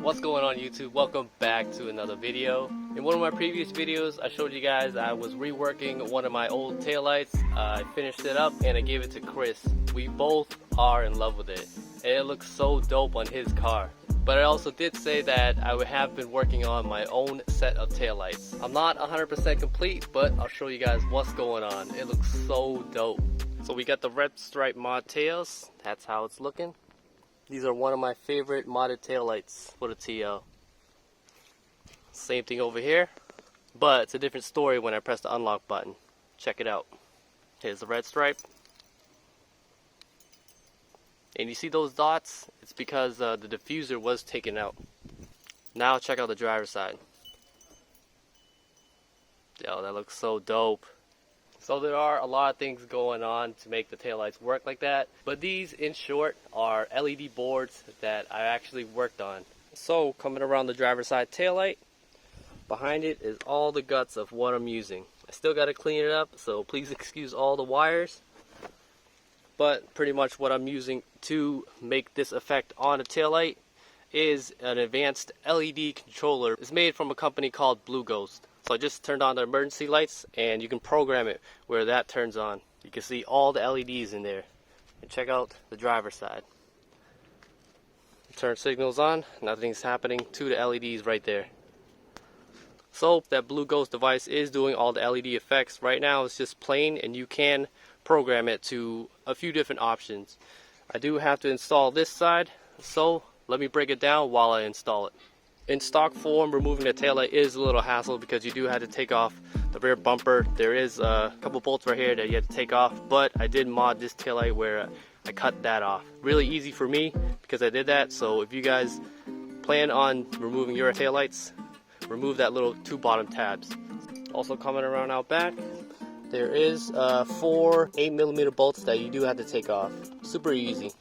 What's going on YouTube? Welcome back to another video. In one of my previous videos I showed you guys I was reworking one of my old taillights. I finished it up and I gave it to Chris. We both are in love with it. It looks so dope on his car. But I also did say that I would have been working on my own set of taillights. I'm not 100% complete, but I'll show you guys what's going on. It looks so dope. So we got the red stripe mod tails. That's how it's looking. These are one of my favorite modded taillights for the TL. Same thing over here, but it's a different story when I press the unlock button. Check it out. Here's the red stripe. And you see those dots? It's because the diffuser was taken out. Now check out the driver's side. Yo, that looks so dope. So there are a lot of things going on to make the taillights work like that. But these, in short, are LED boards that I actually worked on. So coming around the driver's side taillight, behind it is all the guts of what I'm using. I still got to clean it up, so please excuse all the wires. But pretty much what I'm using to make this effect on a taillight is an advanced LED controller. It's made from a company called Blue Ghozt. So I just turned on the emergency lights and you can program it where that turns on. You can see all the LEDs in there. And check out the driver's side. Turn signals on, nothing's happening to the LEDs right there. So that Blue Ghozt device is doing all the LED effects. Right now it's just plain, and you can program it to a few different options. I do have to install this side, so let me break it down while I install it. In stock form, removing the taillight is a little hassle because you do have to take off the rear bumper. There is a couple bolts right here that you have to take off, but I did mod this taillight where I cut that off. Really easy for me because I did that. So if you guys plan on removing your taillights, remove that little two bottom tabs. Also coming around out back, there is 4 8mm bolts that you do have to take off. Super easy.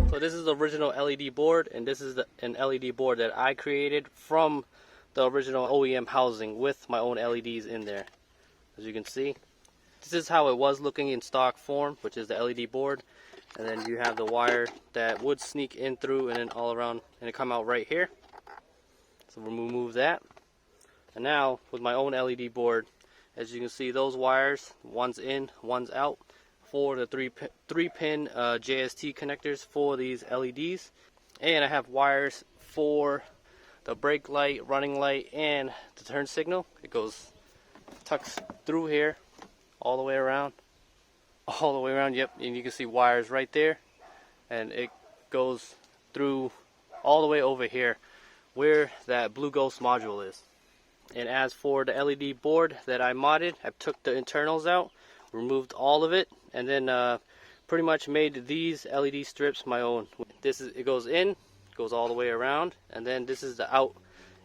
So this is the original LED board, and this is an LED board that I created from the original OEM housing with my own LEDs in there. As you can see, this is how it was looking in stock form, which is the LED board. And then you have the wire that would sneak in through and then all around, and it come out right here. So we'll remove that. And now with my own LED board, as you can see, those wires, one's in, one's out, for the three pin JST connectors for these LEDs. And I have wires for the brake light, running light, and the turn signal. It tucks through here all the way around, yep. And you can see wires right there, and it goes through all the way over here where that Blue Ghozt module is. And as for the LED board that I modded, I took the internals out, removed all of it, and then pretty much made these LED strips my own. It goes in, goes all the way around, and then this is the out.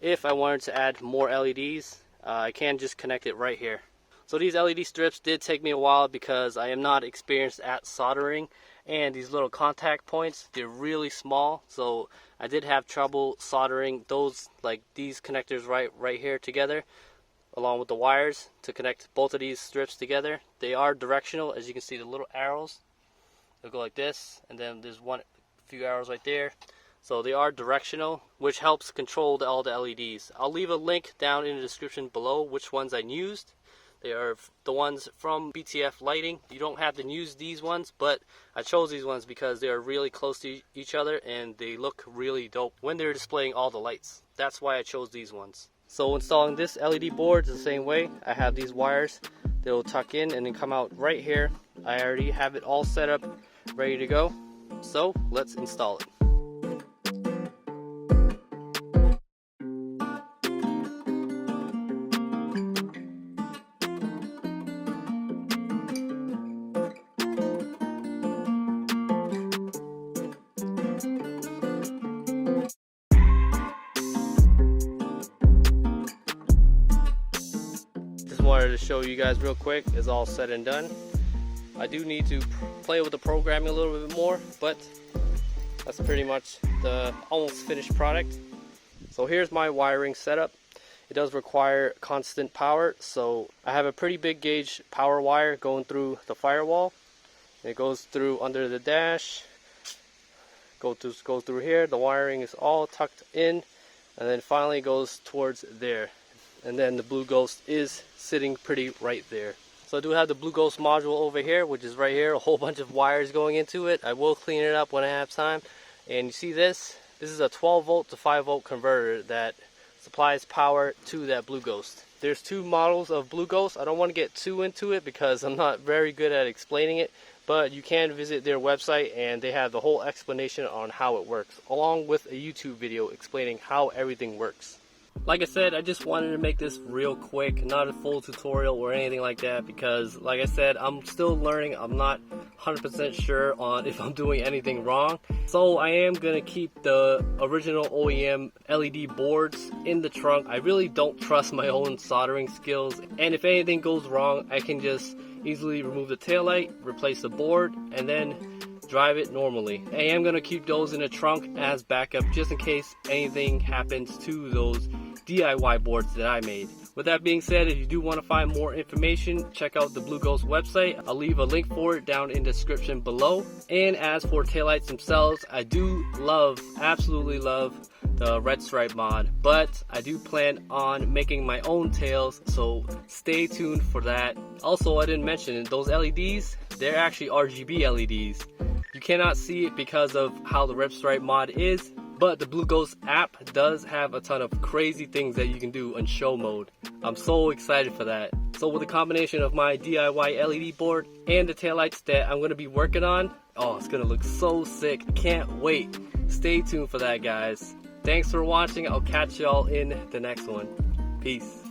If I wanted to add more LEDs, I can just connect it right here. So these LED strips did take me a while because I am not experienced at soldering, and these little contact points, they're really small, so I did have trouble soldering those, like these connectors right here together, along with the wires to connect both of these strips together. They are directional, as you can see the little arrows. They'll go like this, and then there's a few arrows right there. So they are directional, which helps control all the LEDs. I'll leave a link down in the description below which ones I used. They are the ones from BTF Lighting. You don't have to use these ones, but I chose these ones because they are really close to each other and they look really dope when they're displaying all the lights. That's why I chose these ones. So installing this LED board is the same way. I have these wires. They'll tuck in and then come out right here. I already have it all set up, ready to go. So let's install it. Wanted to show you guys real quick. It's all said and done. I do need to play with the programming a little bit more, but that's pretty much the almost finished product. So here's my wiring setup. it does require constant power. So I have a pretty big gauge power wire going through the firewall. It goes through under the dash, goes through here. The wiring is all tucked in, and then finally goes towards there. And then the Blue Ghozt is sitting pretty right there. So I do have the Blue Ghozt module over here, which is right here, a whole bunch of wires going into it. I will clean it up when I have time. And you see this? This is a 12 volt to 5 volt converter that supplies power to that Blue Ghozt. There's two models of Blue Ghozt. I don't want to get too into it because I'm not very good at explaining it, but you can visit their website and they have the whole explanation on how it works, along with a YouTube video explaining how everything works. Like I said, I just wanted to make this real quick, not a full tutorial or anything like that, because like I said, I'm still learning. I'm not 100% sure on if I'm doing anything wrong. So I am going to keep the original OEM LED boards in the trunk. I really don't trust my own soldering skills, and if anything goes wrong, I can just easily remove the taillight, replace the board, and then drive it normally. I am going to keep those in the trunk as backup just in case anything happens to those DIY boards that I made. With that being said, if you do want to find more information, check out the Blue Ghozt website. I'll leave a link for it down in the description below. And as for taillights themselves, I do absolutely love the red stripe mod, but I do plan on making my own tails, so stay tuned for that. Also, I didn't mention those LEDs, they're actually RGB LEDs. You cannot see it because of how the red stripe mod is, but the Blue Ghozt app does have a ton of crazy things that you can do in show mode. I'm so excited for that. So with a combination of my DIY LED board and the taillights that I'm going to be working on, oh, it's going to look so sick. Can't wait. Stay tuned for that, guys. Thanks for watching. I'll catch y'all in the next one. Peace.